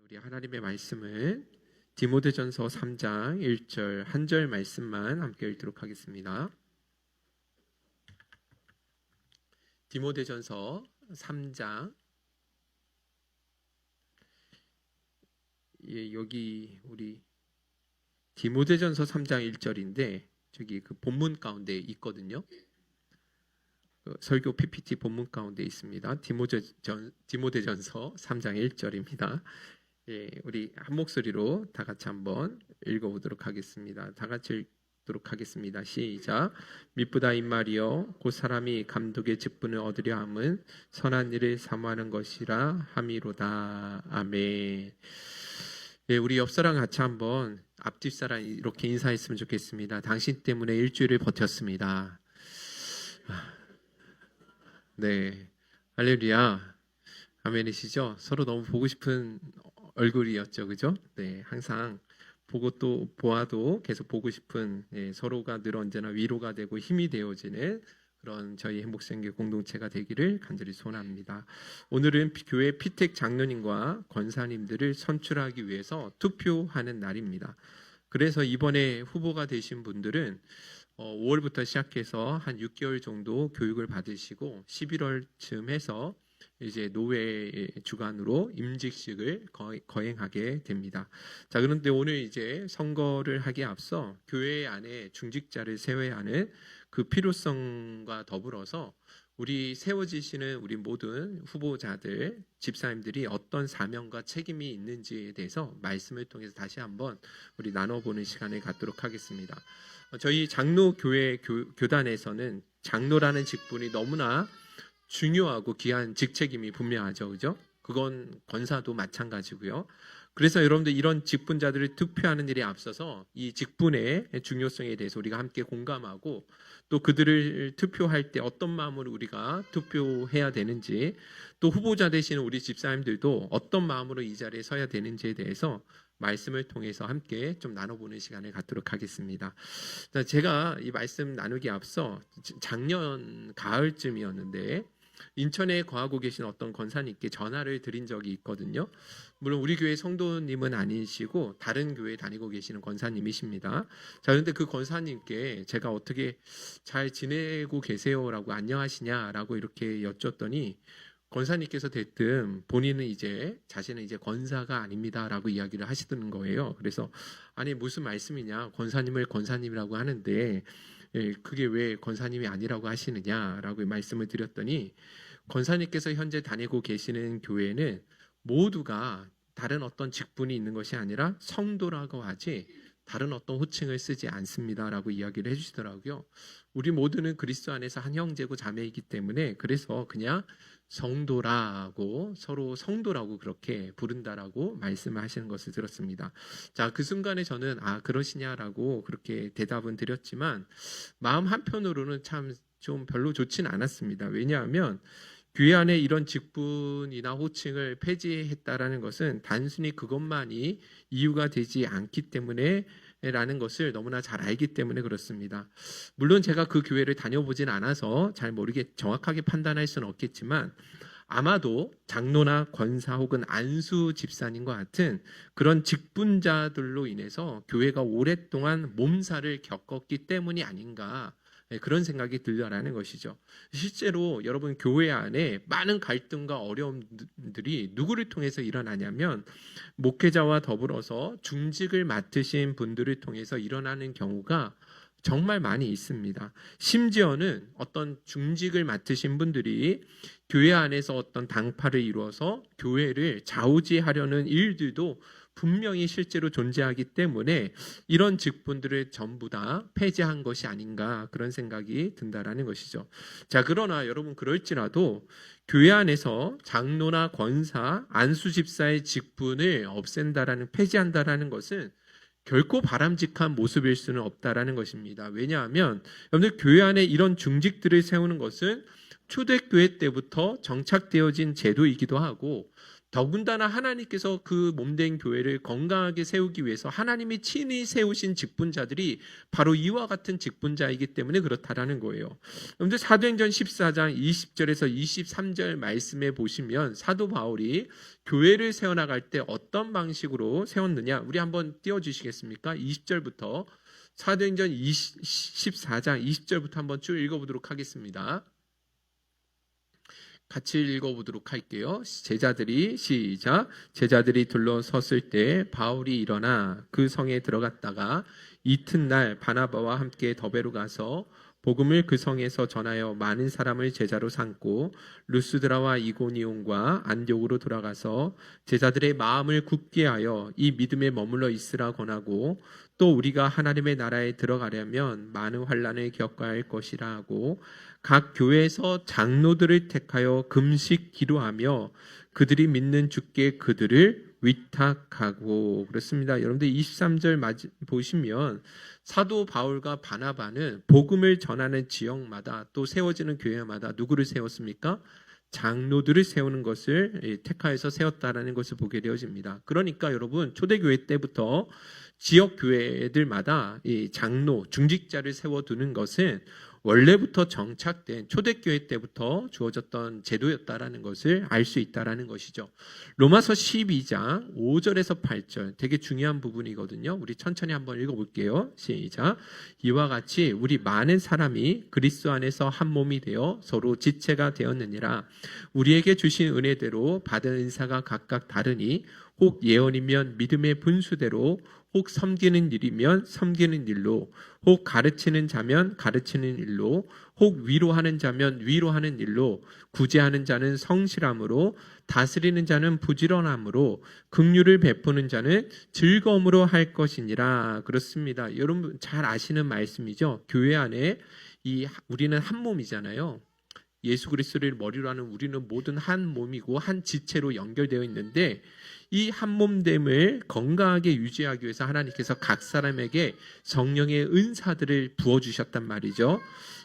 우리 하나님의 말씀은 디모데전서 3장 1절 한 절 말씀만 함께 읽도록 하겠습니다. 디모데전서 3장 여기 우리 디모데전서 3장 1절인데 저기 그 본문 가운데 있거든요. 설교 PPT 본문 가운데 있습니다. 디모데전서 3장 1절입니다. 우리 한 목소리로 다 같이 한번 읽어보도록 하겠습니다. 다 같이 읽도록 하겠습니다. 시작. 미쁘다 임마리여 곧 사람이 감독의 직분을 얻으려 함은 선한 일을 사모하는 것이라 함이로다. 아멘. 우리 옆사람 같이 한번 앞뒷사람 이렇게 인사했으면 좋겠습니다. 당신 때문에 일주일을 버텼습니다. 네, 할렐루야. 아멘이시죠? 서로 너무 보고 싶은 얼굴이었죠, 그죠? 네, 항상 보고 또 보아도 계속 보고 싶은 서로가 늘 언제나 위로가 되고 힘이 되어지는 그런 저희 행복생계 공동체가 되기를 간절히 소원합니다. 오늘은 교회 피택 장로님과 권사님들을 선출하기 위해서 투표하는 날입니다. 그래서 이번에 후보가 되신 분들은 5월부터 시작해서 한 6개월 정도 교육을 받으시고 11월쯤 해서 이제 노회 주관으로 임직식을 거행하게 됩니다. 자, 그런데 오늘 이제 선거를 하기에 앞서 교회 안에 중직자를 세워야 하는 그 필요성과 더불어서 우리 세워지시는 우리 모든 후보자들, 집사님들이 어떤 사명과 책임이 있는지에 대해서 말씀을 통해서 다시 한번 우리 나눠보는 시간을 갖도록 하겠습니다. 저희 장로교회 교단에서는 장로라는 직분이 너무나 중요하고 귀한 직책임이 분명하죠, 그죠? 그건 권사도 마찬가지고요. 그래서 여러분들 이런 직분자들을 투표하는 일에 앞서서 이 직분의 중요성에 대해서 우리가 함께 공감하고 또 그들을 투표할 때 어떤 마음으로 우리가 투표해야 되는지 또 후보자 되시는 우리 집사님들도 어떤 마음으로 이 자리에 서야 되는지에 대해서 말씀을 통해서 함께 좀 나눠보는 시간을 갖도록 하겠습니다. 제가 이 말씀 나누기 앞서 작년 가을쯤이었는데 인천에 거하고 계신 어떤 권사님께 전화를 드린 적이 있거든요. 물론 우리 교회 성도님은 아니시고 다른 교회에 다니고 계시는 권사님이십니다. 자, 그런데 그 권사님께 제가 어떻게 잘 지내고 계세요라고 안녕하시냐라고 이렇게 여쭸더니 권사님께서 대뜸 본인은 자신은 이제 권사가 아닙니다라고 이야기를 하시는 거예요. 그래서 아니 무슨 말씀이냐, 권사님을 권사님이라고 하는데 그게 왜 권사님이 아니라고 하시느냐라고 말씀을 드렸더니 권사님께서 현재 다니고 계시는 교회는 모두가 다른 어떤 직분이 있는 것이 아니라 성도라고 하지 다른 어떤 호칭을 쓰지 않습니다라고 이야기를 해주시더라고요. 우리 모두는 그리스도 안에서 한 형제고 자매이기 때문에 그래서 그냥 성도라고 서로 성도라고 그렇게 부른다라고 말씀을 하시는 것을 들었습니다. 자, 그 순간에 저는 그러시냐라고 그렇게 대답은 드렸지만 마음 한편으로는 참 좀 별로 좋진 않았습니다. 왜냐하면 교회 안에 이런 직분이나 호칭을 폐지했다라는 것은 단순히 그것만이 이유가 되지 않기 때문에 라는 것을 너무나 잘 알기 때문에 그렇습니다. 물론 제가 그 교회를 다녀보진 않아서 잘 정확하게 판단할 수는 없겠지만 아마도 장로나 권사 혹은 안수 집사님과 같은 그런 직분자들로 인해서 교회가 오랫동안 몸살을 겪었기 때문이 아닌가 그런 생각이 들더라는 것이죠. 실제로 여러분 교회 안에 많은 갈등과 어려움들이 누구를 통해서 일어나냐면 목회자와 더불어서 중직을 맡으신 분들을 통해서 일어나는 경우가 정말 많이 있습니다. 심지어는 어떤 중직을 맡으신 분들이 교회 안에서 어떤 당파를 이루어서 교회를 좌우지하려는 일들도 분명히 실제로 존재하기 때문에 이런 직분들을 전부 다 폐지한 것이 아닌가 그런 생각이 든다라는 것이죠. 자, 그러나 여러분 그럴지라도 교회 안에서 장로나 권사, 안수집사의 직분을 없앤다라는 폐지한다라는 것은 결코 바람직한 모습일 수는 없다라는 것입니다. 왜냐하면 여러분들 교회 안에 이런 중직들을 세우는 것은 초대교회 때부터 정착되어진 제도이기도 하고 더군다나 하나님께서 그 몸된 교회를 건강하게 세우기 위해서 하나님이 친히 세우신 직분자들이 바로 이와 같은 직분자이기 때문에 그렇다라는 거예요. 여러분들 사도행전 14장 20절에서 23절 말씀에 보시면 사도 바울이 교회를 세워나갈 때 어떤 방식으로 세웠느냐, 우리 한번 띄워주시겠습니까? 20절부터 사도행전 14장 20절부터 한번 쭉 읽어보도록 하겠습니다. 같이 읽어보도록 할게요. 제자들이 시작. 제자들이 둘러섰을 때 바울이 일어나 그 성에 들어갔다가 이튿날 바나바와 함께 더베로 가서 복음을 그 성에서 전하여 많은 사람을 제자로 삼고 루스드라와 이고니온과 안디옥으로 돌아가서 제자들의 마음을 굳게 하여 이 믿음에 머물러 있으라 권하고 또 우리가 하나님의 나라에 들어가려면 많은 환난을 겪어야 할 것이라 하고 각 교회에서 장로들을 택하여 금식 기도하며 그들이 믿는 주께 그들을 위탁하고 그렇습니다. 여러분들 23절 보시면 사도 바울과 바나바는 복음을 전하는 지역마다 또 세워지는 교회마다 누구를 세웠습니까? 장로들을 세우는 것을 택하여서 세웠다라는 것을 보게 되어집니다. 그러니까 여러분 초대교회 때부터 지역 교회들마다 이 장로, 중직자를 세워두는 것은 원래부터 정착된 초대교회 때부터 주어졌던 제도였다라는 것을 알 수 있다라는 것이죠. 로마서 12장 5절에서 8절 되게 중요한 부분이거든요. 우리 천천히 한번 읽어볼게요. 시작. 이와 같이 우리 많은 사람이 그리스도 안에서 한 몸이 되어 서로 지체가 되었느니라. 우리에게 주신 은혜대로 받은 은사가 각각 다르니 혹 예언이면 믿음의 분수대로 혹 섬기는 일이면 섬기는 일로 혹 가르치는 자면 가르치는 일로 혹 위로하는 자면 위로하는 일로 구제하는 자는 성실함으로 다스리는 자는 부지런함으로 긍휼을 베푸는 자는 즐거움으로 할 것이니라. 그렇습니다. 여러분 잘 아시는 말씀이죠. 교회 안에 우리는 한 몸이잖아요. 예수 그리스도를 머리로 하는 우리는 모든 한 몸이고 한 지체로 연결되어 있는데 이 한 몸됨을 건강하게 유지하기 위해서 하나님께서 각 사람에게 성령의 은사들을 부어주셨단 말이죠.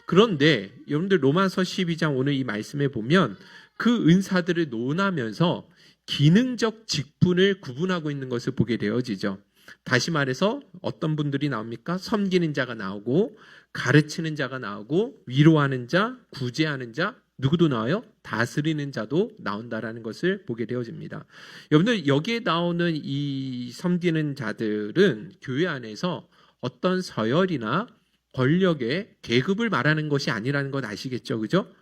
그런데 여러분들 로마서 12장 오늘 이 말씀에 보면 그 은사들을 논하면서 기능적 직분을 구분하고 있는 것을 보게 되어지죠. 다시 말해서 어떤 분들이 나옵니까? 섬기는 자가 나오고 가르치는 자가 나오고 위로하는 자, 구제하는 자, 누구도 나와요? 다스리는 자도 나온다라는 것을 보게 되어집니다. 여러분들 여기에 나오는 이 섬기는 자들은 교회 안에서 어떤 서열이나 권력의 계급을 말하는 것이 아니라는 것 아시겠죠? 그죠?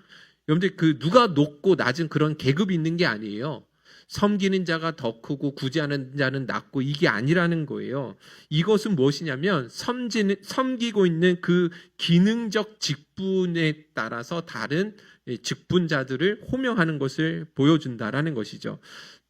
여러분들 그 누가 높고 낮은 그런 계급이 있는 게 아니에요. 섬기는 자가 더 크고 구제하는 자는 낮고 이게 아니라는 거예요. 이것은 무엇이냐면 섬기고 있는 그 기능적 직분에 따라서 다른 직분자들을 호명하는 것을 보여준다라는 것이죠.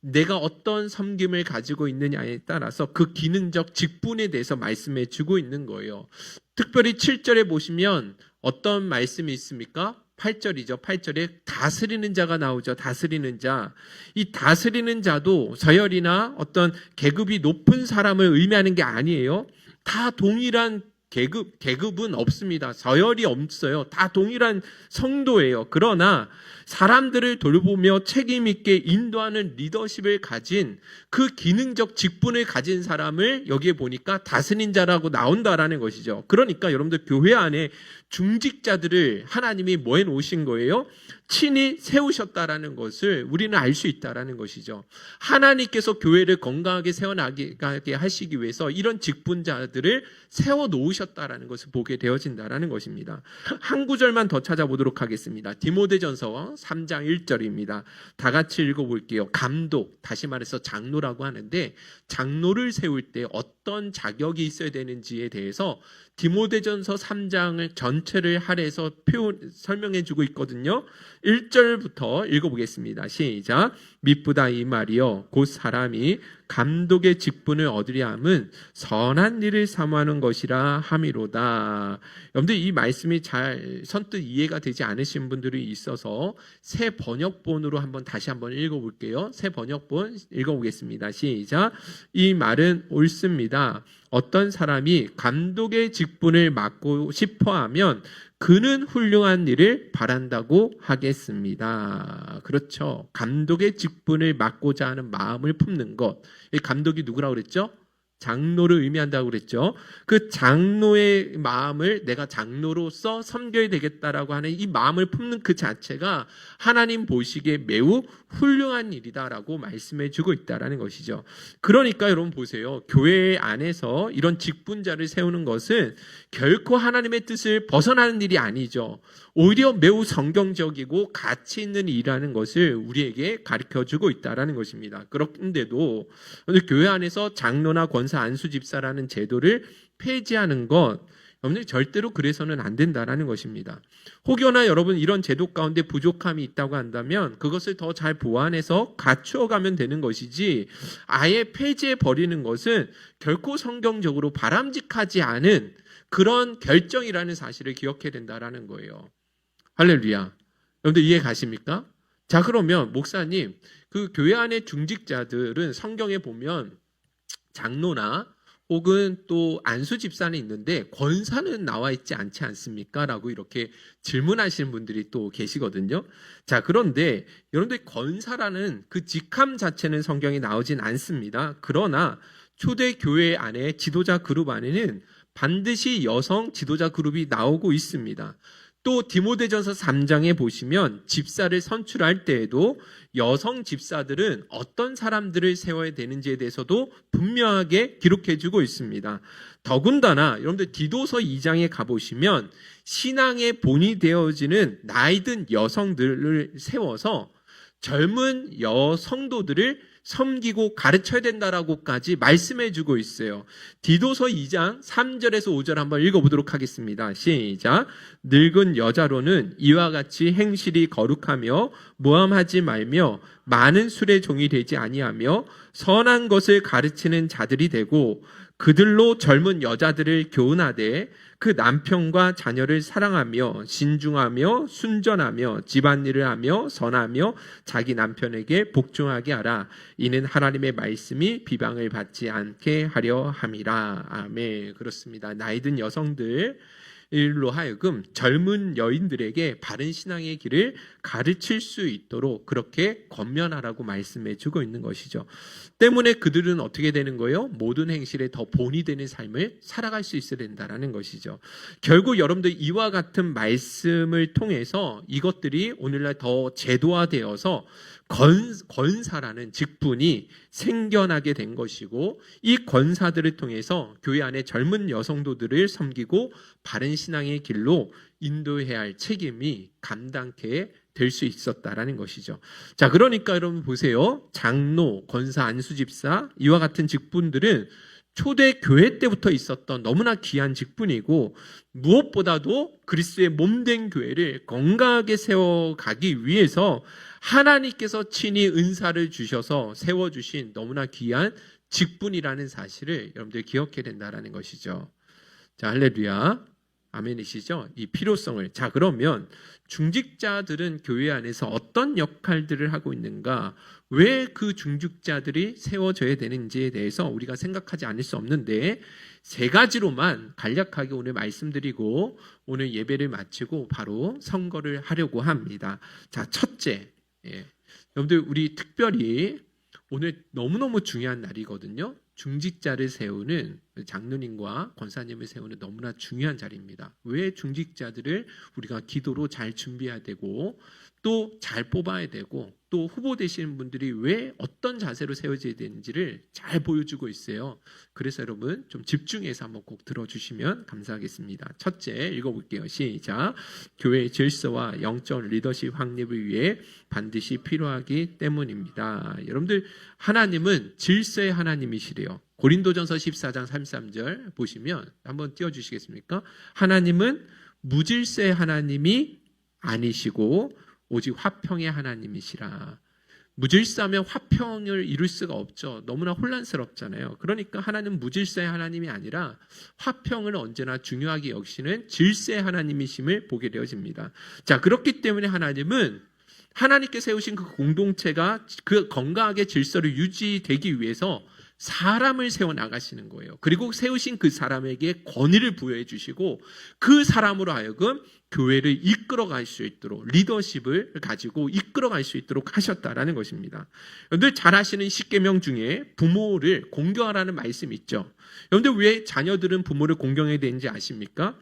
내가 어떤 섬김을 가지고 있느냐에 따라서 그 기능적 직분에 대해서 말씀해 주고 있는 거예요. 특별히 7절에 보시면 어떤 말씀이 있습니까? 8절이죠. 8절에 다스리는 자가 나오죠. 다스리는 자. 이 다스리는 자도 서열이나 어떤 계급이 높은 사람을 의미하는 게 아니에요. 다 동일한 계급은 없습니다. 서열이 없어요. 다 동일한 성도예요. 그러나 사람들을 돌보며 책임 있게 인도하는 리더십을 가진 그 기능적 직분을 가진 사람을 여기에 보니까 다스린 자라고 나온다라는 것이죠. 그러니까 여러분들 교회 안에 중직자들을 하나님이 뭐 해놓으신 거예요? 친히 세우셨다라는 것을 우리는 알 수 있다라는 것이죠. 하나님께서 교회를 건강하게 세워나가게 하시기 위해서 이런 직분자들을 세워놓으셨다라는 것을 보게 되어진다라는 것입니다. 한 구절만 더 찾아보도록 하겠습니다. 디모데전서 3장 1절입니다. 다 같이 읽어볼게요. 감독, 다시 말해서 장로라고 하는데 장로를 세울 때 어떤 자격이 있어야 되는지에 대해서 디모데전서 3장을 전체를 할애해서 설명해 주고 있거든요. 1절부터 읽어보겠습니다. 시작. 미쁘다 이 말이요 곧 사람이 감독의 직분을 얻으려 함은 선한 일을 사모하는 것이라 함이로다. 여러분들 이 말씀이 잘 선뜻 이해가 되지 않으신 분들이 있어서 새 번역본으로 다시 한번 읽어볼게요. 새 번역본 읽어보겠습니다. 시작. 이 말은 옳습니다. 어떤 사람이 감독의 직분을 맡고 싶어 하면 그는 훌륭한 일을 바란다고 하겠습니다. 그렇죠. 감독의 직분을 맡고자 하는 마음을 품는 것. 이 감독이 누구라고 그랬죠? 장로를 의미한다고 그랬죠. 그 장로의 마음을 내가 장로로서 섬겨야 되겠다라고 하는 이 마음을 품는 그 자체가 하나님 보시기에 매우 훌륭한 일이다라고 말씀해 주고 있다라는 것이죠. 그러니까 여러분 보세요. 교회 안에서 이런 직분자를 세우는 것은 결코 하나님의 뜻을 벗어나는 일이 아니죠. 오히려 매우 성경적이고 가치 있는 일이라는 것을 우리에게 가르쳐 주고 있다라는 것입니다. 그런데도 교회 안에서 장로나 권사 안수 집사라는 제도를 폐지하는 것, 여러분들 절대로 그래서는 안 된다라는 것입니다. 혹여나 여러분 이런 제도 가운데 부족함이 있다고 한다면 그것을 더 잘 보완해서 갖추어가면 되는 것이지, 아예 폐지해 버리는 것은 결코 성경적으로 바람직하지 않은 그런 결정이라는 사실을 기억해야 된다라는 거예요. 할렐루야. 여러분들 이해 가십니까? 자, 그러면 목사님, 그 교회 안의 중직자들은 성경에 보면 장로나 혹은 또 안수 집사는 있는데 권사는 나와 있지 않지 않습니까? 라고 이렇게 질문하시는 분들이 또 계시거든요. 자, 그런데 여러분들 권사라는 그 직함 자체는 성경에 나오진 않습니다. 그러나 초대 교회 안에 지도자 그룹 안에는 반드시 여성 지도자 그룹이 나오고 있습니다. 또 디모데전서 3장에 보시면 집사를 선출할 때에도 여성 집사들은 어떤 사람들을 세워야 되는지에 대해서도 분명하게 기록해주고 있습니다. 더군다나 여러분들 디도서 2장에 가보시면 신앙의 본이 되어지는 나이든 여성들을 세워서 젊은 여성도들을 섬기고 가르쳐야 된다라고까지 말씀해주고 있어요. 디도서 2장 3절에서 5절 한번 읽어보도록 하겠습니다. 시작. 늙은 여자로는 이와 같이 행실이 거룩하며 모함하지 말며 많은 술의 종이 되지 아니하며 선한 것을 가르치는 자들이 되고 그들로 젊은 여자들을 교훈하되 그 남편과 자녀를 사랑하며 신중하며 순전하며 집안일을 하며 선하며 자기 남편에게 복종하게 하라. 이는 하나님의 말씀이 비방을 받지 않게 하려 함이라. 아멘. 그렇습니다. 나이든 여성들 일로 하여금 젊은 여인들에게 바른 신앙의 길을 가르칠 수 있도록 그렇게 권면하라고 말씀해 주고 있는 것이죠. 때문에 그들은 어떻게 되는 거예요? 모든 행실에 더 본이 되는 삶을 살아갈 수 있어야 된다는 것이죠. 결국 여러분들 이와 같은 말씀을 통해서 이것들이 오늘날 더 제도화되어서 권사라는 직분이 생겨나게 된 것이고, 이 권사들을 통해서 교회 안에 젊은 여성도들을 섬기고 바른 신앙의 길로 인도해야 할 책임이 감당케 될 수 있었다라는 것이죠. 자, 그러니까 여러분 보세요. 장로, 권사, 안수집사 이와 같은 직분들은 초대 교회 때부터 있었던 너무나 귀한 직분이고, 무엇보다도 그리스도의 몸된 교회를 건강하게 세워가기 위해서 하나님께서 친히 은사를 주셔서 세워주신 너무나 귀한 직분이라는 사실을 여러분들 기억해야 된다는 것이죠. 자, 할렐루야. 아멘이시죠? 이 필요성을. 자, 그러면 중직자들은 교회 안에서 어떤 역할들을 하고 있는가? 왜 그 중직자들이 세워져야 되는지에 대해서 우리가 생각하지 않을 수 없는데, 세 가지로만 간략하게 오늘 말씀드리고 오늘 예배를 마치고 바로 선거를 하려고 합니다. 자, 첫째, 여러분들 우리 특별히 오늘 너무너무 중요한 날이거든요. 중직자를 세우는, 장로님과 권사님을 세우는 너무나 중요한 자리입니다. 왜 중직자들을 우리가 기도로 잘 준비해야 되고 또 잘 뽑아야 되고 또 후보 되시는 분들이 왜 어떤 자세로 세워져야 되는지를 잘 보여주고 있어요. 그래서 여러분 좀 집중해서 한번 꼭 들어주시면 감사하겠습니다. 첫째 읽어볼게요. 시작. 교회의 질서와 영적 리더십 확립을 위해 반드시 필요하기 때문입니다. 여러분들 하나님은 질서의 하나님이시래요. 고린도전서 14장 33절 보시면 한번 띄워주시겠습니까? 하나님은 무질서의 하나님이 아니시고 오직 화평의 하나님이시라. 무질서하면 화평을 이룰 수가 없죠. 너무나 혼란스럽잖아요. 그러니까 하나님은 무질서의 하나님이 아니라 화평을 언제나 중요하게 여기시는 질서의 하나님이심을 보게 되어집니다. 자, 그렇기 때문에 하나님은 하나님께 세우신 그 공동체가 그 건강하게 질서를 유지되기 위해서 사람을 세워 나가시는 거예요. 그리고 세우신 그 사람에게 권위를 부여해 주시고 그 사람으로 하여금 교회를 이끌어갈 수 있도록 리더십을 가지고 이끌어갈 수 있도록 하셨다라는 것입니다. 여러분들 잘 아시는 십계명 중에 부모를 공경하라는 말씀이 있죠. 여러분들 왜 자녀들은 부모를 공경해야 되는지 아십니까?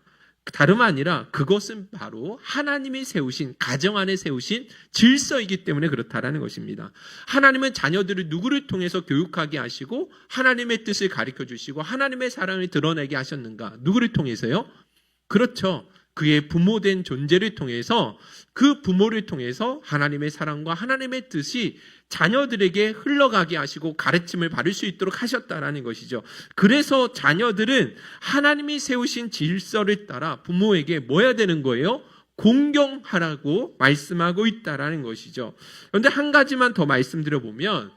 다름 아니라 그것은 바로 하나님이 세우신, 가정 안에 세우신 질서이기 때문에 그렇다라는 것입니다. 하나님은 자녀들을 누구를 통해서 교육하게 하시고 하나님의 뜻을 가르쳐 주시고 하나님의 사랑을 드러내게 하셨는가? 누구를 통해서요? 그렇죠. 그의 부모된 존재를 통해서, 그 부모를 통해서 하나님의 사랑과 하나님의 뜻이 자녀들에게 흘러가게 하시고 가르침을 받을 수 있도록 하셨다라는 것이죠. 그래서 자녀들은 하나님이 세우신 질서를 따라 부모에게 뭐 해야 되는 거예요? 공경하라고 말씀하고 있다라는 것이죠. 그런데 한 가지만 더 말씀드려보면,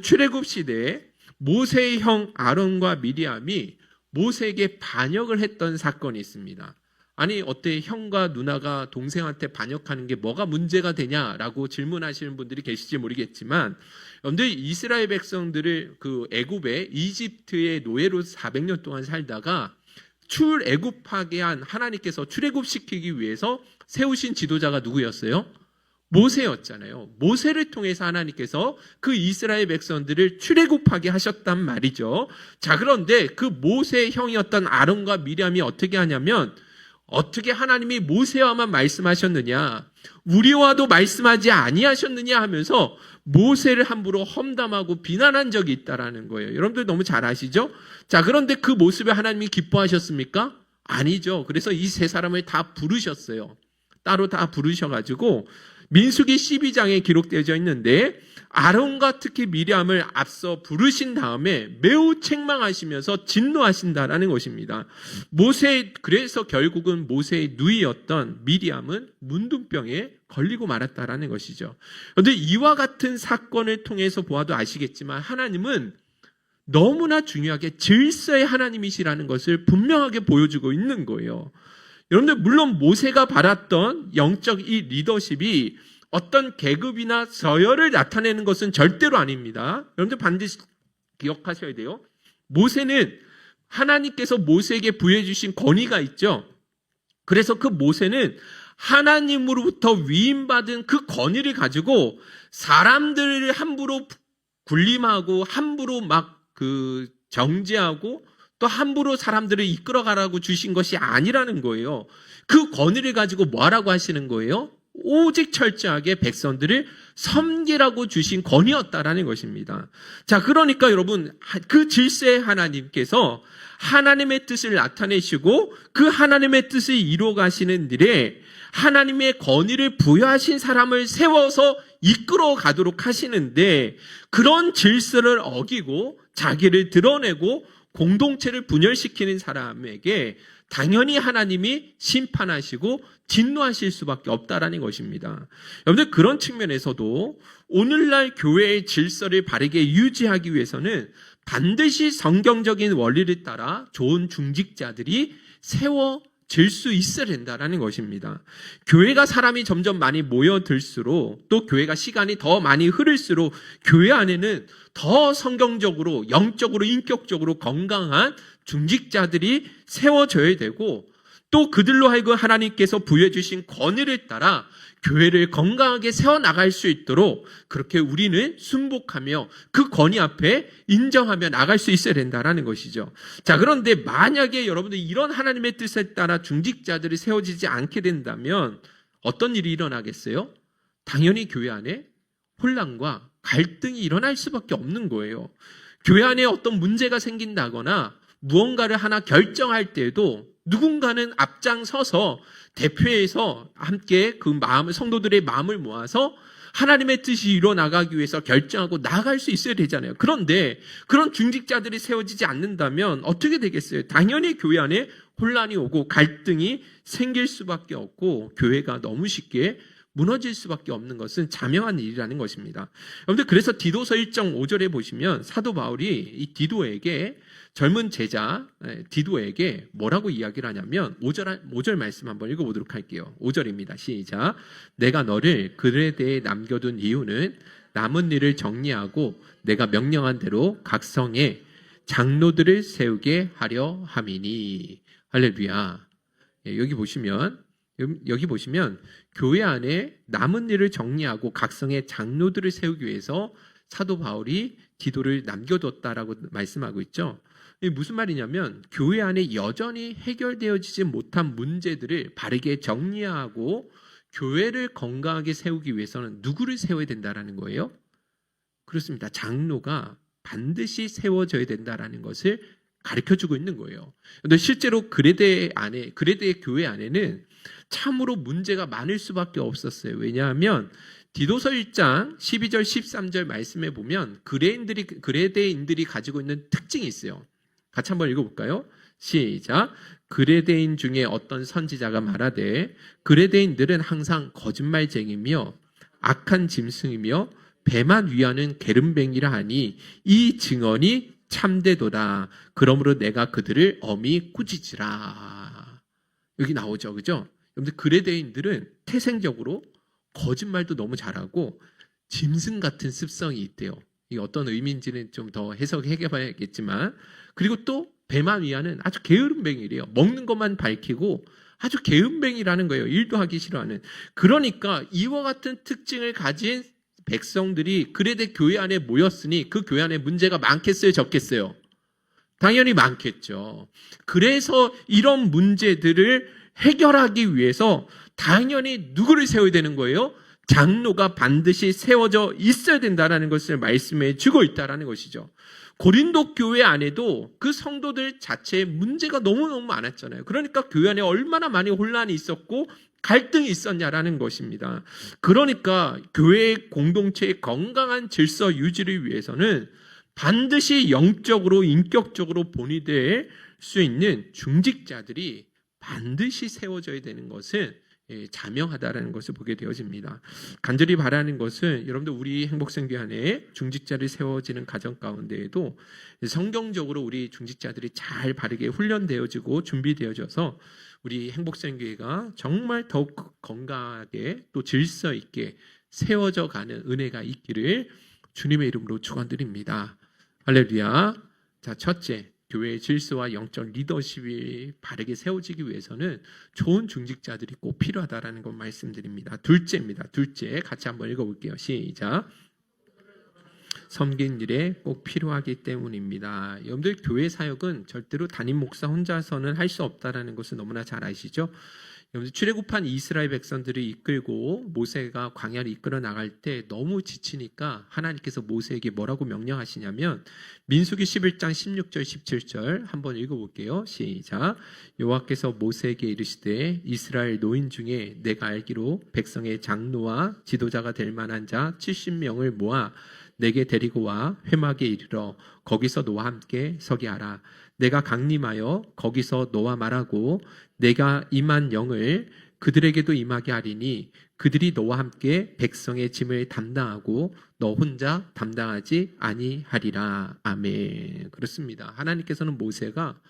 출애굽 시대에 모세의 형 아론과 미리암이 모세에게 반역을 했던 사건이 있습니다. 아니 어때 형과 누나가 동생한테 반역하는 게 뭐가 문제가 되냐라고 질문하시는 분들이 계실지 모르겠지만, 여러분들 이스라엘 백성들을 그 애굽에 이집트의 노예로 400년 동안 살다가 출애굽하게 한 하나님께서 출애굽시키기 위해서 세우신 지도자가 누구였어요? 모세였잖아요. 모세를 통해서 하나님께서 그 이스라엘 백성들을 출애굽하게 하셨단 말이죠. 자, 그런데 그 모세의 형이었던 아론과 미리암이 어떻게 하냐면, 어떻게 하나님이 모세와만 말씀하셨느냐, 우리와도 말씀하지 아니하셨느냐 하면서 모세를 함부로 험담하고 비난한 적이 있다라는 거예요. 여러분들 너무 잘 아시죠? 자, 그런데 그 모습에 하나님이 기뻐하셨습니까? 아니죠. 그래서 이 세 사람을 다 부르셨어요. 따로 다 부르셔가지고 민수기 12장에 기록되어 있는데, 아론과 특히 미리암을 앞서 부르신 다음에 매우 책망하시면서 진노하신다라는 것입니다. 그래서 결국은 모세의 누이였던 미리암은 문둥병에 걸리고 말았다라는 것이죠. 그런데 이와 같은 사건을 통해서 보아도 아시겠지만 하나님은 너무나 중요하게 질서의 하나님이시라는 것을 분명하게 보여주고 있는 거예요. 여러분들 물론 모세가 받았던 영적 이 리더십이 어떤 계급이나 서열을 나타내는 것은 절대로 아닙니다. 여러분들 반드시 기억하셔야 돼요. 모세는 하나님께서 모세에게 부여해 주신 권위가 있죠. 그래서 그 모세는 하나님으로부터 위임받은 그 권위를 가지고 사람들을 함부로 군림하고 함부로 막 정죄하고 또 함부로 사람들을 이끌어가라고 주신 것이 아니라는 거예요. 그 권위를 가지고 뭐 하라고 하시는 거예요? 오직 철저하게 백성들을 섬기라고 주신 권위였다라는 것입니다. 자, 그러니까 여러분, 그 질서의 하나님께서 하나님의 뜻을 나타내시고 그 하나님의 뜻을 이루어 가시는 일에 하나님의 권위를 부여하신 사람을 세워서 이끌어 가도록 하시는데, 그런 질서를 어기고 자기를 드러내고 공동체를 분열시키는 사람에게 당연히 하나님이 심판하시고 진노하실 수밖에 없다라는 것입니다. 여러분들, 그런 측면에서도 오늘날 교회의 질서를 바르게 유지하기 위해서는 반드시 성경적인 원리를 따라 좋은 중직자들이 세워질 수 있어야 된다라는 것입니다. 교회가 사람이 점점 많이 모여들수록, 또 교회가 시간이 더 많이 흐를수록 교회 안에는 더 성경적으로, 영적으로, 인격적으로 건강한 중직자들이 세워져야 되고, 또 그들로 하여금 하나님께서 부여해 주신 권위를 따라 교회를 건강하게 세워나갈 수 있도록 그렇게 우리는 순복하며 그 권위 앞에 인정하며 나갈 수 있어야 된다는 것이죠. 자, 그런데 만약에 여러분들 이런 하나님의 뜻에 따라 중직자들이 세워지지 않게 된다면 어떤 일이 일어나겠어요? 당연히 교회 안에 혼란과 갈등이 일어날 수밖에 없는 거예요. 교회 안에 어떤 문제가 생긴다거나 무언가를 하나 결정할 때에도 누군가는 앞장서서 대표해서 함께 그 성도들의 마음을 모아서 하나님의 뜻이 이루어나가기 위해서 결정하고 나아갈 수 있어야 되잖아요. 그런데 그런 중직자들이 세워지지 않는다면 어떻게 되겠어요? 당연히 교회 안에 혼란이 오고 갈등이 생길 수밖에 없고 교회가 너무 쉽게 무너질 수밖에 없는 것은 자명한 일이라는 것입니다. 여러분들, 그래서 디도서 1장 5절에 보시면 사도 바울이 이 디도에게, 젊은 제자 디도에게 뭐라고 이야기를 하냐면 5절 말씀 한번 읽어보도록 할게요. 5절입니다. 시작. 내가 너를 글에 대해 남겨둔 이유는 남은 일을 정리하고 내가 명령한 대로 각 성에 장로들을 세우게 하려 함이니. 할렐루야. 여기 보시면 교회 안에 남은 일을 정리하고 각성의 장로들을 세우기 위해서 사도 바울이 디도를 남겨뒀다라고 말씀하고 있죠. 이게 무슨 말이냐면 교회 안에 여전히 해결되어지지 못한 문제들을 바르게 정리하고 교회를 건강하게 세우기 위해서는 누구를 세워야 된다라는 거예요? 그렇습니다. 장로가 반드시 세워져야 된다라는 것을 가르쳐주고 있는 거예요. 그런데 실제로 그레데 교회 안에는 참으로 문제가 많을 수밖에 없었어요. 왜냐하면 디도서 1장 12절 13절 말씀에 보면 그레데인들이 가지고 있는 특징이 있어요. 같이 한번 읽어볼까요? 시작. 그레데인 중에 어떤 선지자가 말하되 그레데인들은 항상 거짓말쟁이며 악한 짐승이며 배만 위하는 게름뱅이라 하니 이 증언이 참되도다. 그러므로 내가 그들을 엄히 꾸짖으라. 여기 나오죠, 그죠? 여러분들 그레데인들은 태생적으로 거짓말도 너무 잘하고 짐승 같은 습성이 있대요. 이게 어떤 의미인지는 좀 더 해석해 봐야겠지만, 그리고 또 배만 위하는 아주 게으름뱅이래요. 먹는 것만 밝히고 아주 게으름뱅이라는 거예요. 일도 하기 싫어하는. 그러니까 이와 같은 특징을 가진 백성들이 그레데 교회 안에 모였으니 그 교회 안에 문제가 많겠어요, 적겠어요? 당연히 많겠죠. 그래서 이런 문제들을 해결하기 위해서 당연히 누구를 세워야 되는 거예요? 장로가 반드시 세워져 있어야 된다는 것을 말씀해 주고 있다는 것이죠. 고린도 교회 안에도 그 성도들 자체의 문제가 너무너무 많았잖아요. 그러니까 교회 안에 얼마나 많이 혼란이 있었고 갈등이 있었냐라는 것입니다. 그러니까 교회의 공동체의 건강한 질서 유지를 위해서는 반드시 영적으로 인격적으로 본이 될 수 있는 중직자들이 반드시 세워져야 되는 것은 자명하다라는 것을 보게 되어집니다. 간절히 바라는 것은 여러분들 우리 행복생교 안에 중직자를 세워지는 가정 가운데에도 성경적으로 우리 중직자들이 잘 바르게 훈련되어지고 준비되어져서 우리 행복생교회가 정말 더욱 건강하게 또 질서 있게 세워져 가는 은혜가 있기를 주님의 이름으로 축원드립니다. 할렐루야. 자, 첫째, 교회의 질서와 영적 리더십이 바르게 세워지기 위해서는 좋은 중직자들이 꼭 필요하다라는 걸 말씀드립니다. 둘째입니다. 둘째, 같이 한번 읽어볼게요. 시작. 섬긴 일에 꼭 필요하기 때문입니다. 여러분들 교회 사역은 절대로 담임 목사 혼자서는 할 수 없다라는 것을 너무나 잘 아시죠? 여러분들 출애굽한 이스라엘 백성들을 이끌고 모세가 광야를 이끌어 나갈 때 너무 지치니까 하나님께서 모세에게 뭐라고 명령하시냐면 민수기 11장 16절 17절 한번 읽어볼게요. 시작. 여호와께서 모세에게 이르시되 이스라엘 노인 중에 내가 알기로 백성의 장로와 지도자가 될 만한 자 70명을 모아 내게 데리고 와 회막에 이르러 거기서 너와 함께 서게 하라. 내가 강림하여 거기서 너와 말하고 내가 임한 영을 그들에게도 임하게 하리니 그들이 너와 함께 백성의 짐을 담당하고 너 혼자 담당하지 아니하리라. 아멘. 그렇습니다. 하나님께서는 모세가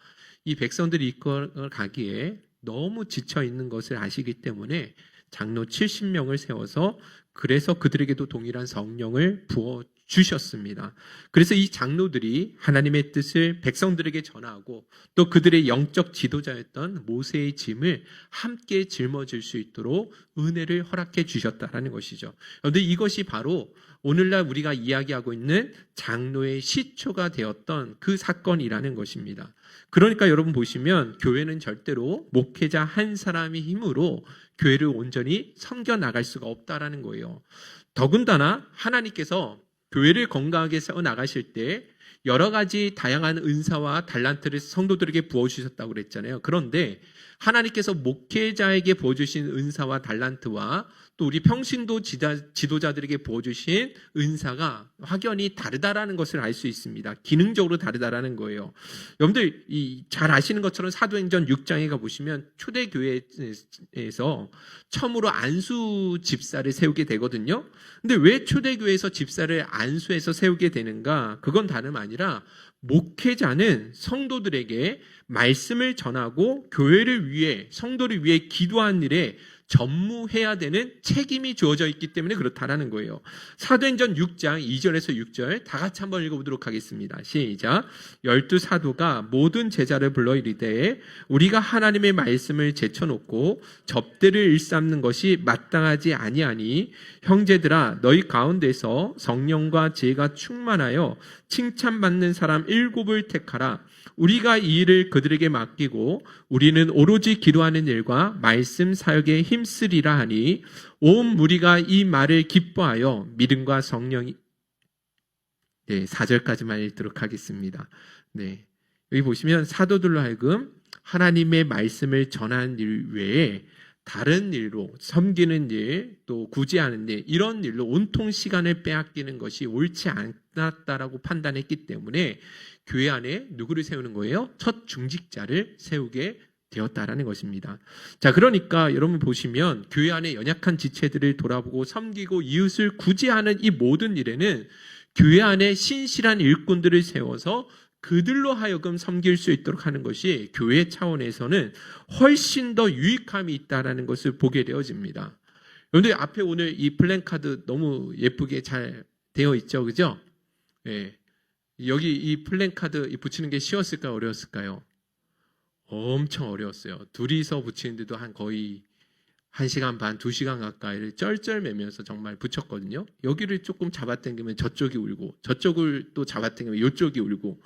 이 백성들이 이끌어 가기에 너무 지쳐 있는 것을 아시기 때문에 장로 70명을 세워서 그래서 그들에게도 동일한 성령을 부어 주셨습니다. 그래서 이 장로들이 하나님의 뜻을 백성들에게 전하고 또 그들의 영적 지도자였던 모세의 짐을 함께 짊어질 수 있도록 은혜를 허락해 주셨다라는 것이죠. 그런데 이것이 바로 오늘날 우리가 이야기하고 있는 장로의 시초가 되었던 그 사건이라는 것입니다. 그러니까 여러분 보시면 교회는 절대로 목회자 한 사람의 힘으로 교회를 온전히 섬겨 나갈 수가 없다라는 거예요. 더군다나 하나님께서 교회를 건강하게 세워 나가실 때 여러 가지 다양한 은사와 달란트를 성도들에게 부어주셨다고 그랬잖아요. 그런데 하나님께서 목회자에게 부어주신 은사와 달란트와 또 우리 평신도 지도자들에게 부어주신 은사가 확연히 다르다라는 것을 알 수 있습니다. 기능적으로 다르다라는 거예요. 여러분들 잘 아시는 것처럼 사도행전 6장에 가보시면 초대교회에서 처음으로 안수 집사를 세우게 되거든요. 근데 왜 초대교회에서 집사를 안수해서 세우게 되는가? 그건 다름 아니라 목회자는 성도들에게 말씀을 전하고 교회를 위해 성도를 위해 기도하는 일에 전무해야 되는 책임이 주어져 있기 때문에 그렇다라는 거예요. 사도행전 6장 2절에서 6절 다 같이 한번 읽어보도록 하겠습니다. 시작. 12사도가 모든 제자를 불러 이르되 우리가 하나님의 말씀을 제쳐놓고 접대를 일삼는 것이 마땅하지 아니하니 형제들아 너희 가운데서 성령과 지혜가 충만하여 칭찬받는 사람 7을 택하라. 우리가 이 일을 그들에게 맡기고 우리는 오로지 기도하는 일과 말씀 사역에 힘쓰리라 하니 온 무리가 이 말을 기뻐하여 믿음과 성령이 4절까지만 읽도록 하겠습니다. 네, 여기 보시면 사도들로 하여금 하나님의 말씀을 전하는 일 외에 다른 일로 섬기는 일, 또 구제하는 일, 이런 일로 온통 시간을 빼앗기는 것이 옳지 않았다라고 판단했기 때문에 교회 안에 누구를 세우는 거예요? 첫 중직자를 세우게 되었다라는 것입니다. 자, 그러니까 여러분 보시면 교회 안에 연약한 지체들을 돌아보고 섬기고 이웃을 구제하는 이 모든 일에는 교회 안에 신실한 일꾼들을 세워서 그들로 하여금 섬길 수 있도록 하는 것이 교회 차원에서는 훨씬 더 유익함이 있다라는 것을 보게 되어집니다. 여러분들 앞에 오늘 이 플랜카드 너무 예쁘게 잘 되어 있죠, 그죠? 예. 여기 이 플랜카드 붙이는 게 쉬웠을까요, 어려웠을까요? 엄청 어려웠어요. 둘이서 붙이는데도 한 거의 1시간 반, 2시간 가까이를 쩔쩔매면서 정말 붙였거든요. 여기를 조금 잡아당기면 저쪽이 울고, 저쪽을 또 잡아당기면 이쪽이 울고,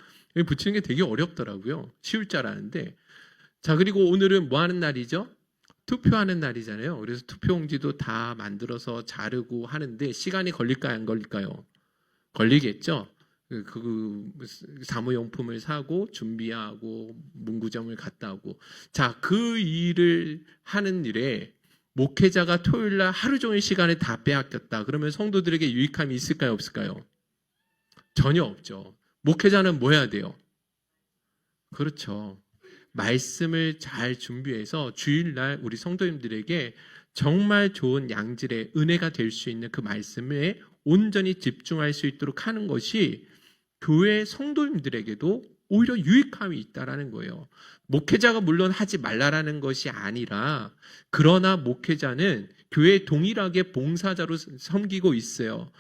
붙이는 게 되게 어렵더라고요. 쉬울 줄 알았는데. 자, 그리고 오늘은 뭐 하는 날이죠? 투표하는 날이잖아요. 그래서 투표용지도 다 만들어서 자르고 하는데 시간이 걸릴까요, 안 걸릴까요? 걸리겠죠. 그 사무용품을 사고 준비하고 문구점을 갔다 오고. 자, 그 일을 하는 일에 목회자가 토요일날 하루 종일 시간을 다 빼앗겼다. 그러면 성도들에게 유익함이 있을까요, 없을까요? 전혀 없죠. 목회자는 뭐 해야 돼요? 그렇죠. 말씀을 잘 준비해서 주일날 우리 성도님들에게 정말 좋은 양질의 은혜가 될 수 있는 그 말씀에 온전히 집중할 수 있도록 하는 것이 교회 성도님들에게도 오히려 유익함이 있다라는 거예요. 목회자가 물론 하지 말라라는 것이 아니라, 그러나 목회자는 교회에 동일하게 봉사자로 섬기고 있어요.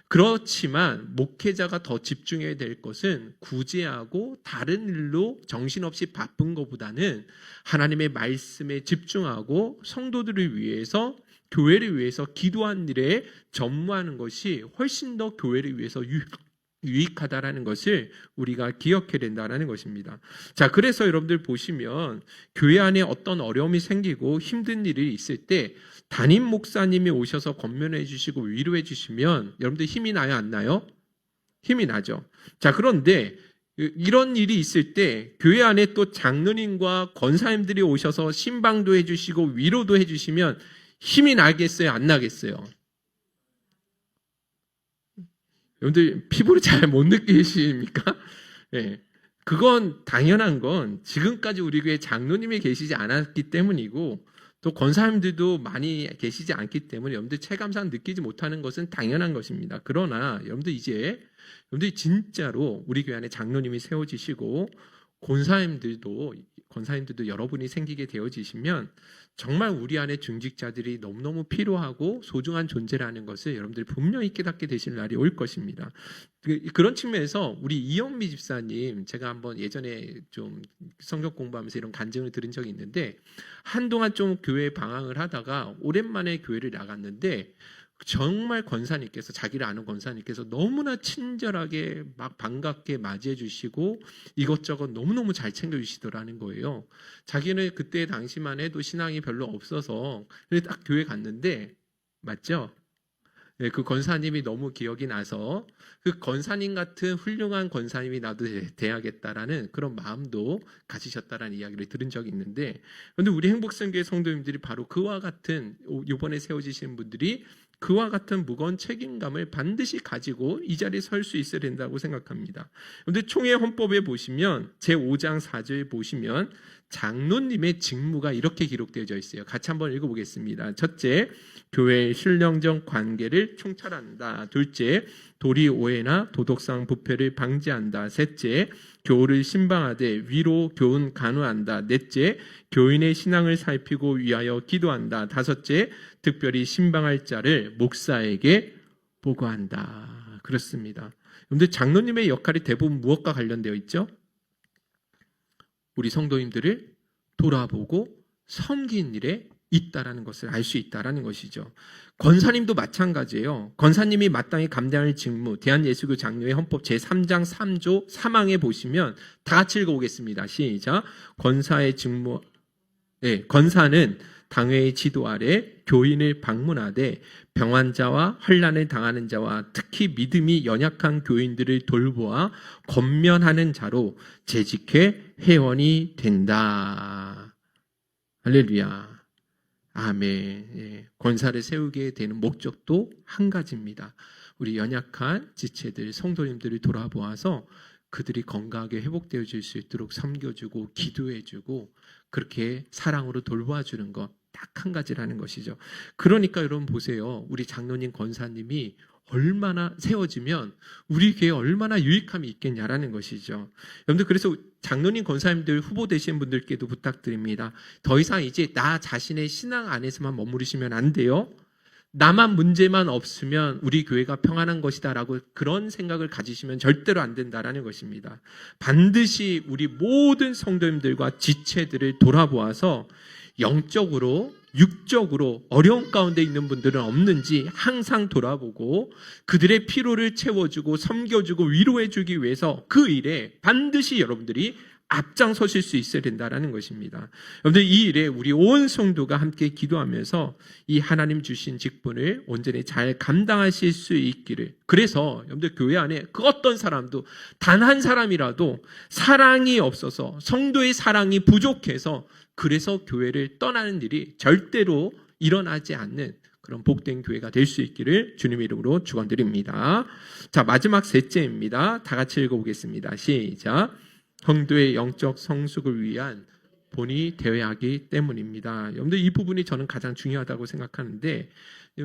그렇지만 목회자가 더 집중해야 될 것은 구제하고 다른 일로 정신없이 바쁜 것보다는 하나님의 말씀에 집중하고 성도들을 위해서, 교회를 위해서 기도한 일에 전무하는 것이 훨씬 더 교회를 위해서 유익하다라는 것을 우리가 기억해야 된다는 것입니다. 자, 그래서 여러분들 보시면 교회 안에 어떤 어려움이 생기고 힘든 일이 있을 때 담임 목사님이 오셔서 권면해 주시고 위로해 주시면 여러분들 힘이 나요, 안 나요? 힘이 나죠. 자, 그런데 이런 일이 있을 때 교회 안에 또 장로님과 권사님들이 오셔서 신방도 해 주시고 위로도 해 주시면 힘이 나겠어요, 안 나겠어요? 여러분들 피부를 잘 못 느끼십니까? 네. 그건 당연한 건 지금까지 우리 교회 장로님이 계시지 않았기 때문이고, 또 권사님들도 많이 계시지 않기 때문에 여러분들 체감상 느끼지 못하는 것은 당연한 것입니다. 그러나 여러분들 이제 여러분들이 진짜로 우리 교회 안에 장로님이 세워지시고 권사님들도 여러분이 생기게 되어지시면 정말 우리 안에 중직자들이 너무너무 필요하고 소중한 존재라는 것을 여러분들이 분명히 깨닫게 되실 날이 올 것입니다. 그런 측면에서 우리 이영미 집사님, 제가 한번 예전에 좀 성경 공부하면서 이런 간증을 들은 적이 있는데, 한동안 좀 교회 방황을 하다가 오랜만에 교회를 나갔는데 정말 권사님께서, 자기를 아는 권사님께서 너무나 친절하게 막 반갑게 맞이해 주시고 이것저것 너무너무 잘 챙겨 주시더라는 거예요. 자기는 그때 당시만 해도 신앙이 별로 없어서 딱 교회 갔는데, 맞죠? 네, 그 권사님이 너무 기억이 나서 그 권사님 같은 훌륭한 권사님이 나도 돼야겠다라는 그런 마음도 가지셨다라는 이야기를 들은 적이 있는데, 그런데 우리 행복선교회 성도님들이 바로 그와 같은 이번에 세워지신 분들이 그와 같은 무거운 책임감을 반드시 가지고 이 자리에 설 수 있어야 된다고 생각합니다. 그런데 총회 헌법에 보시면 제5장 4절에 보시면 장로님의 직무가 이렇게 기록되어져 있어요. 같이 한번 읽어보겠습니다. 첫째, 교회의 신령적 관계를 총찰한다. 둘째, 도리 오해나 도덕상 부패를 방지한다. 셋째, 교우를 신방하되 위로 교훈 간호한다. 넷째, 교인의 신앙을 살피고 위하여 기도한다. 다섯째, 특별히 신방할 자를 목사에게 보고한다. 그렇습니다. 그런데 장로님의 역할이 대부분 무엇과 관련되어 있죠? 우리 성도님들을 돌아보고 섬긴 일에 있다라는 것을 알 수 있다라는 것이죠. 권사님도 마찬가지예요. 권사님이 마땅히 감당할 직무, 대한예수교 장로회 헌법 제3장 3조 3항에 보시면 다 같이 읽어보겠습니다. 시작. 권사의 직무, 권사는 당회의 지도 아래 교인을 방문하되 병환 자와 환난을 당하는 자와 특히 믿음이 연약한 교인들을 돌보아 권면하는 자로 재직해 회원이 된다. 할렐루야. 아멘. 권사를 세우게 되는 목적도 한 가지입니다. 우리 연약한 지체들, 성도님들을 돌아보아서 그들이 건강하게 회복되어질 수 있도록 섬겨주고 기도해주고 그렇게 사랑으로 돌봐주는 것 딱 한 가지라는 것이죠. 그러니까 여러분 보세요. 우리 장로님 권사님이 얼마나 세워지면 우리 교회에 얼마나 유익함이 있겠냐라는 것이죠. 여러분들 그래서 장로님 권사님들 후보 되시는 분들께도 부탁드립니다. 더 이상 이제 나 자신의 신앙 안에서만 머무르시면 안 돼요. 나만 문제만 없으면 우리 교회가 평안한 것이다 라고 그런 생각을 가지시면 절대로 안 된다라는 것입니다. 반드시 우리 모든 성도님들과 지체들을 돌아보아서 영적으로 육적으로 어려운 가운데 있는 분들은 없는지 항상 돌아보고 그들의 피로를 채워주고 섬겨주고 위로해주기 위해서 그 일에 반드시 여러분들이 앞장서실 수 있어야 된다는 것입니다. 여러분들 이 일에 우리 온 성도가 함께 기도하면서 이 하나님 주신 직분을 온전히 잘 감당하실 수 있기를. 그래서 여러분들 교회 안에 그 어떤 사람도 단 한 사람이라도 사랑이 없어서 성도의 사랑이 부족해서 그래서 교회를 떠나는 일이 절대로 일어나지 않는 그런 복된 교회가 될 수 있기를 주님의 이름으로 축원드립니다. 자, 마지막 셋째입니다. 다 같이 읽어보겠습니다. 시작. 성도의 영적 성숙을 위한 본이 되어야 하기 때문입니다. 여러분들 이 부분이 저는 가장 중요하다고 생각하는데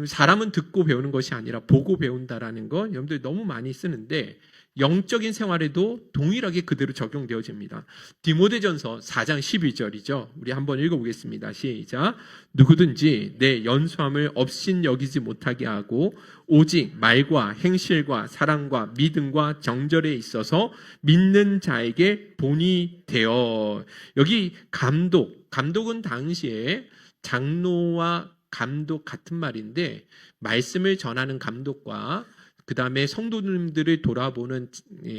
사람은 듣고 배우는 것이 아니라 보고 배운다라는 거 여러분들 너무 많이 쓰는데 영적인 생활에도 동일하게 그대로 적용되어집니다. 디모데전서 4장 12절이죠. 우리 한번 읽어보겠습니다. 시작. 누구든지 내 연수함을 업신 여기지 못하게 하고 오직 말과 행실과 사랑과 믿음과 정절에 있어서 믿는 자에게 본이 되어. 여기 감독은 당시에 장로와 감독 같은 말인데 말씀을 전하는 감독과 그 다음에 성도님들을 돌아보는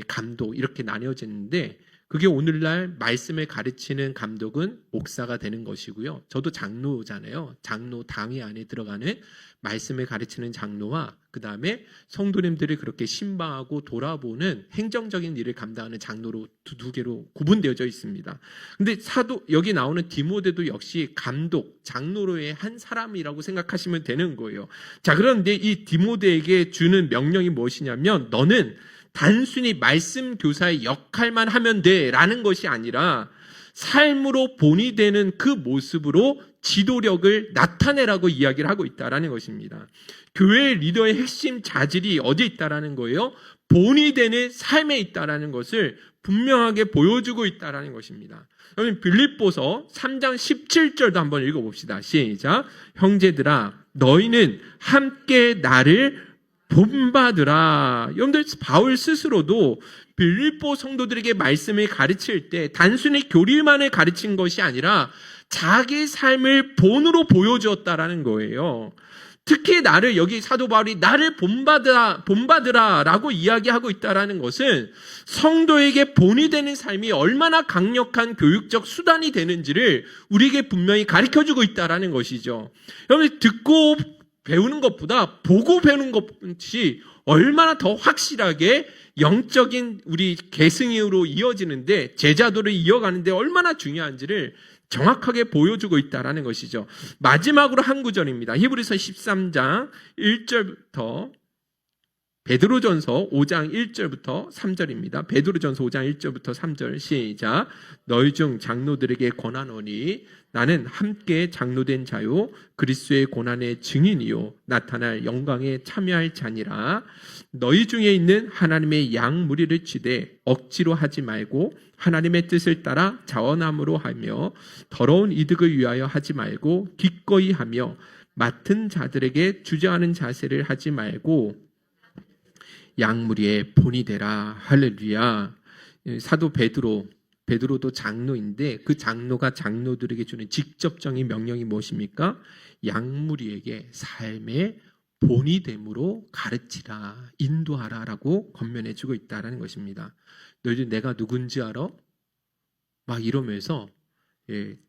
감독 이렇게 나뉘어지는데 그게 오늘날 말씀을 가르치는 감독은 목사가 되는 것이고요. 저도 장로잖아요. 장로 당회 안에 들어가는 말씀을 가르치는 장로와 그 다음에 성도님들을 그렇게 신방하고 돌아보는 행정적인 일을 감당하는 장로로 두 개로 구분되어져 있습니다. 근데 여기 나오는 디모데도 역시 감독, 장로로의 한 사람이라고 생각하시면 되는 거예요. 자, 그런데 이 디모데에게 주는 명령이 무엇이냐면 너는 단순히 말씀 교사의 역할만 하면 돼 라는 것이 아니라 삶으로 본이 되는 그 모습으로 지도력을 나타내라고 이야기를 하고 있다라는 것입니다. 교회 리더의 핵심 자질이 어디에 있다라는 거예요? 본이 되는 삶에 있다라는 것을 분명하게 보여주고 있다라는 것입니다. 그러면 빌립보서 3장 17절도 한번 읽어봅시다. 시작. 형제들아 너희는 함께 나를 본받으라. 여러분들 바울 스스로도 빌립보 성도들에게 말씀을 가르칠 때 단순히 교리만을 가르친 것이 아니라 자기 삶을 본으로 보여주었다라는 거예요. 특히 나를 여기 사도 바울이 나를 본받으라라고 이야기하고 있다라는 것은 성도에게 본이 되는 삶이 얼마나 강력한 교육적 수단이 되는지를 우리에게 분명히 가르쳐주고 있다라는 것이죠. 여러분 듣고 배우는 것보다 보고 배우는 것이 얼마나 더 확실하게 영적인 우리 계승으로 이어지는데 제자도를 이어가는데 얼마나 중요한지를 정확하게 보여주고 있다라는 것이죠. 마지막으로 한 구절입니다. 히브리서 13장 1절부터 베드로전서 5장 1절부터 3절입니다. 베드로전서 5장 1절부터 3절 시작. 너희 중 장로들에게 권하노니 나는 함께 장로된 자요 그리스도의 고난의 증인이요 나타날 영광에 참여할 자니라. 너희 중에 있는 하나님의 양 무리를 치되 억지로 하지 말고 하나님의 뜻을 따라 자원함으로 하며 더러운 이득을 위하여 하지 말고 기꺼이 하며 맡은 자들에게 주저하는 자세를 하지 말고 양무리의 본이 되라. 할렐루야. 사도 베드로도 장로인데 그 장로가 장로들에게 주는 직접적인 명령이 무엇입니까? 양무리에게 삶의 본이 됨으로 가르치라, 인도하라라고 권면해 주고 있다라는 것입니다. 너희들 내가 누군지 알아? 막 이러면서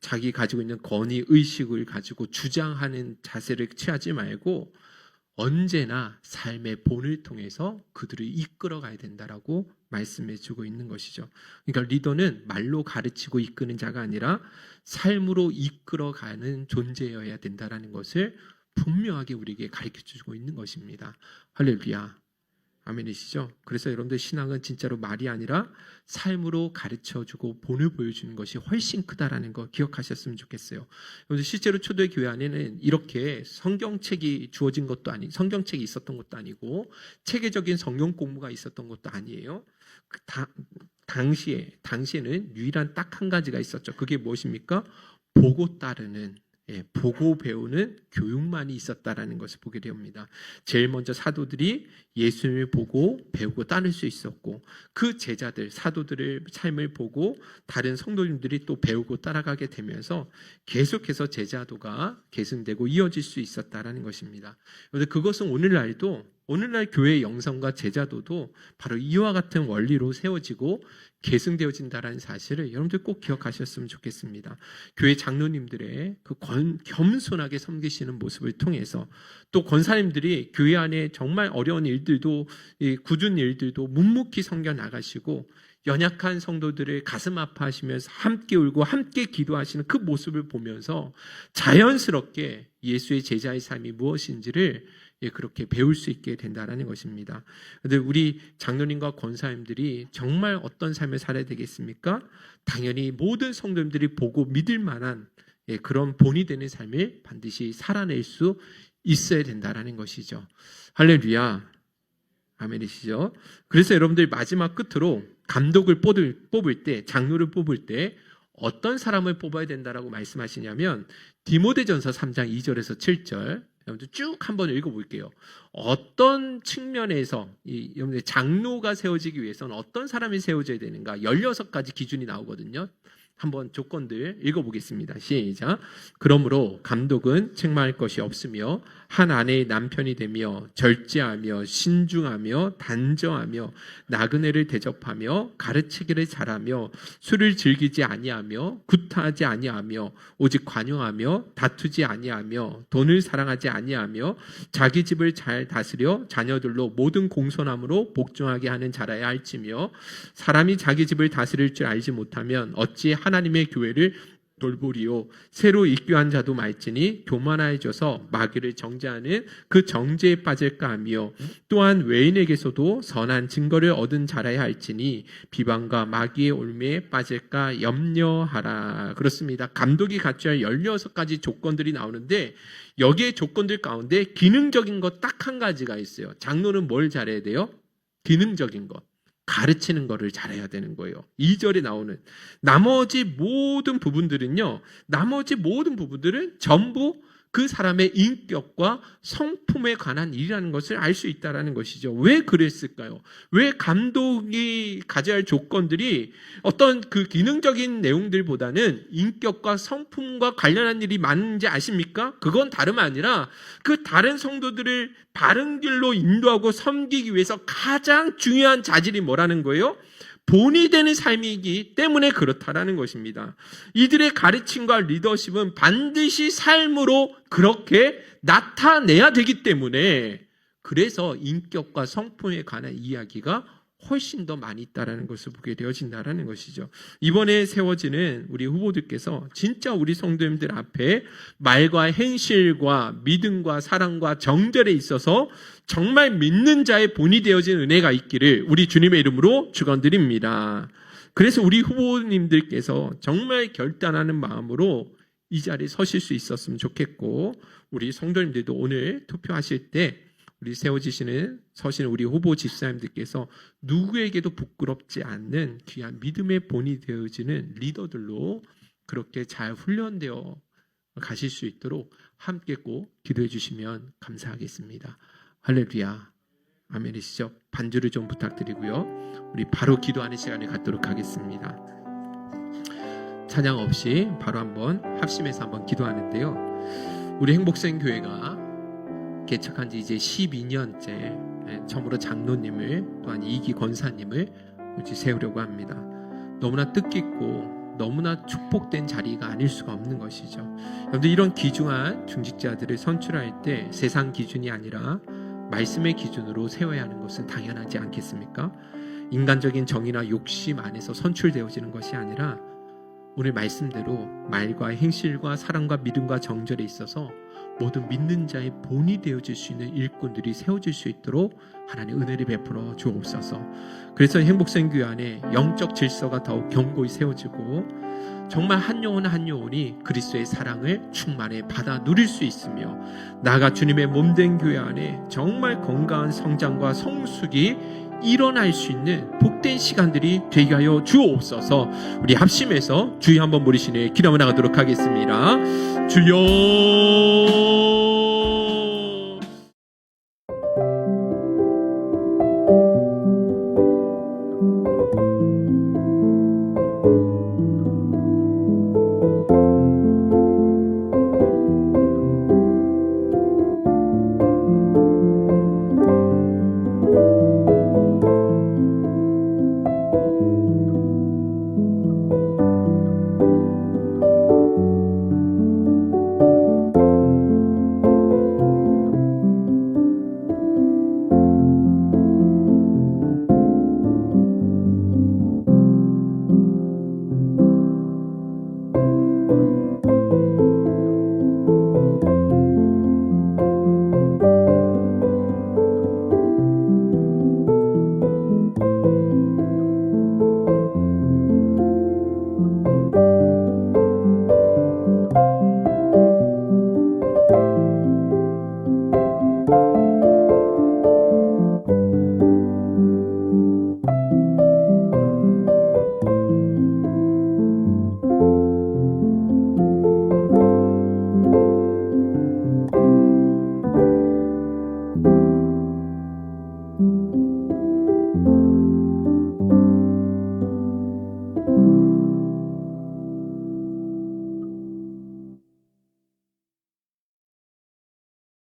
자기 가지고 있는 권위 의식을 가지고 주장하는 자세를 취하지 말고 언제나 삶의 본을 통해서 그들을 이끌어 가야 된다라고 말씀해 주고 있는 것이죠. 그러니까 리더는 말로 가르치고 이끄는 자가 아니라 삶으로 이끌어 가는 존재여야 된다라는 것을 분명하게 우리에게 가르쳐 주고 있는 것입니다. 할렐루야. 아멘이시죠? 그래서 여러분들 신앙은 진짜로 말이 아니라 삶으로 가르쳐주고 본을 보여주는 것이 훨씬 크다라는 거 기억하셨으면 좋겠어요. 여러분들 실제로 초대 교회 안에는 이렇게 성경책이 주어진 것도 아니, 성경책이 있었던 것도 아니고 체계적인 성경 공부가 있었던 것도 아니에요. 당시에는 유일한 딱 한 가지가 있었죠. 그게 무엇입니까? 보고 따르는, 보고 배우는 교육만이 있었다라는 것을 보게 됩니다. 제일 먼저 사도들이 예수님을 보고 배우고 따를 수 있었고 그 제자들, 사도들의 삶을 보고 다른 성도님들이 또 배우고 따라가게 되면서 계속해서 제자도가 계승되고 이어질 수 있었다라는 것입니다. 그런데 그것은 오늘날 교회의 영성과 제자도도 바로 이와 같은 원리로 세워지고 계승되어진다는 사실을 여러분들 꼭 기억하셨으면 좋겠습니다. 교회 장로님들의 그 겸손하게 섬기시는 모습을 통해서 또 권사님들이 교회 안에 정말 어려운 일들도 굳은 일들도 묵묵히 섬겨 나가시고 연약한 성도들을 가슴 아파하시면서 함께 울고 함께 기도하시는 그 모습을 보면서 자연스럽게 예수의 제자의 삶이 무엇인지를 그렇게 배울 수 있게 된다는 것입니다. 그런데 우리 장로님과 권사님들이 정말 어떤 삶을 살아야 되겠습니까? 당연히 모든 성도님들이 보고 믿을 만한 그런 본이 되는 삶을 반드시 살아낼 수 있어야 된다는 것이죠. 할렐루야. 아멘이시죠? 그래서 여러분들 마지막 끝으로 감독을 뽑을 때, 장로를 뽑을 때 어떤 사람을 뽑아야 된다라고 말씀하시냐면 디모데전서 3장 2절에서 7절 여러분들 쭉 한번 읽어볼게요. 어떤 측면에서 여러분들 장로가 세워지기 위해서는 어떤 사람이 세워져야 되는가 16가지 기준이 나오거든요. 한번 조건들 읽어보겠습니다. 시작. 그러므로 감독은 책망할 것이 없으며 한 아내의 남편이 되며 절제하며 신중하며 단정하며 나그네를 대접하며 가르치기를 잘하며 술을 즐기지 아니하며 구타하지 아니하며 오직 관용하며 다투지 아니하며 돈을 사랑하지 아니하며 자기 집을 잘 다스려 자녀들로 모든 공손함으로 복종하게 하는 자라야 할지며 사람이 자기 집을 다스릴 줄 알지 못하면 어찌 하나님의 교회를 돌보리요. 새로 입교한 자도 말지니 교만해져서 마귀를 정죄하는 그 정죄에 빠질까 하며 또한 외인에게서도 선한 증거를 얻은 자라야 할지니 비방과 마귀의 올매에 빠질까 염려하라. 그렇습니다. 감독이 갖춰야 할 16가지 조건들이 나오는데 여기에 조건들 가운데 기능적인 것 딱 한 가지가 있어요. 장로는 뭘 잘해야 돼요? 기능적인 것. 가르치는 것을 잘해야 되는 거예요. 2절에 나오는 나머지 모든 부분들은 전부 그 사람의 인격과 성품에 관한 일이라는 것을 알 수 있다는 것이죠. 왜 그랬을까요? 왜 감독이 가져야 할 조건들이 어떤 그 기능적인 내용들보다는 인격과 성품과 관련한 일이 많은지 아십니까? 그건 다름 아니라 그 다른 성도들을 바른 길로 인도하고 섬기기 위해서 가장 중요한 자질이 뭐라는 거예요? 본이 되는 삶이기 때문에 그렇다라는 것입니다. 이들의 가르침과 리더십은 반드시 삶으로 그렇게 나타내야 되기 때문에 그래서 인격과 성품에 관한 이야기가 훨씬 더 많이 있다라는 것을 보게 되어진다라는 것이죠. 이번에 세워지는 우리 후보들께서 진짜 우리 성도님들 앞에 말과 행실과 믿음과 사랑과 정절에 있어서 정말 믿는 자의 본이 되어진 은혜가 있기를 우리 주님의 이름으로 축원드립니다. 그래서 우리 후보님들께서 정말 결단하는 마음으로 이 자리에 서실 수 있었으면 좋겠고, 우리 성도님들도 오늘 투표하실 때 우리 서시는 우리 후보 집사님들께서 누구에게도 부끄럽지 않는 귀한 믿음의 본이 되어지는 리더들로 그렇게 잘 훈련되어 가실 수 있도록 함께 꼭 기도해 주시면 감사하겠습니다. 할렐루야. 아멘이시죠? 반주를 좀 부탁드리고요. 우리 바로 기도하는 시간을 갖도록 하겠습니다. 찬양 없이 바로 한번 합심해서 한번 기도하는데요. 우리 행복생교회가 개척한 지 이제 12년째 처음으로 장로님을 또한 이기 권사님을 세우려고 합니다. 너무나 뜻깊고 너무나 축복된 자리가 아닐 수가 없는 것이죠. 여러분들, 이런 귀중한 중직자들을 선출할 때 세상 기준이 아니라 말씀의 기준으로 세워야 하는 것은 당연하지 않겠습니까? 인간적인 정의나 욕심 안에서 선출되어지는 것이 아니라 오늘 말씀대로 말과 행실과 사랑과 믿음과 정절에 있어서 모든 믿는 자의 본이 되어질 수 있는 일꾼들이 세워질 수 있도록 하나님 은혜를 베풀어 주옵소서. 그래서 행복생교회 안에 영적 질서가 더욱 견고히 세워지고 정말 한 영혼 한 영혼이 그리스도의 사랑을 충만히 받아 누릴 수 있으며 나가 주님의 몸된 교회 안에 정말 건강한 성장과 성숙이 일어날 수 있는 복된 시간들이 되게 하여 주옵소서. 우리 합심해서 주여 한번 부르시네 기도 한번 나가도록 하겠습니다. 주여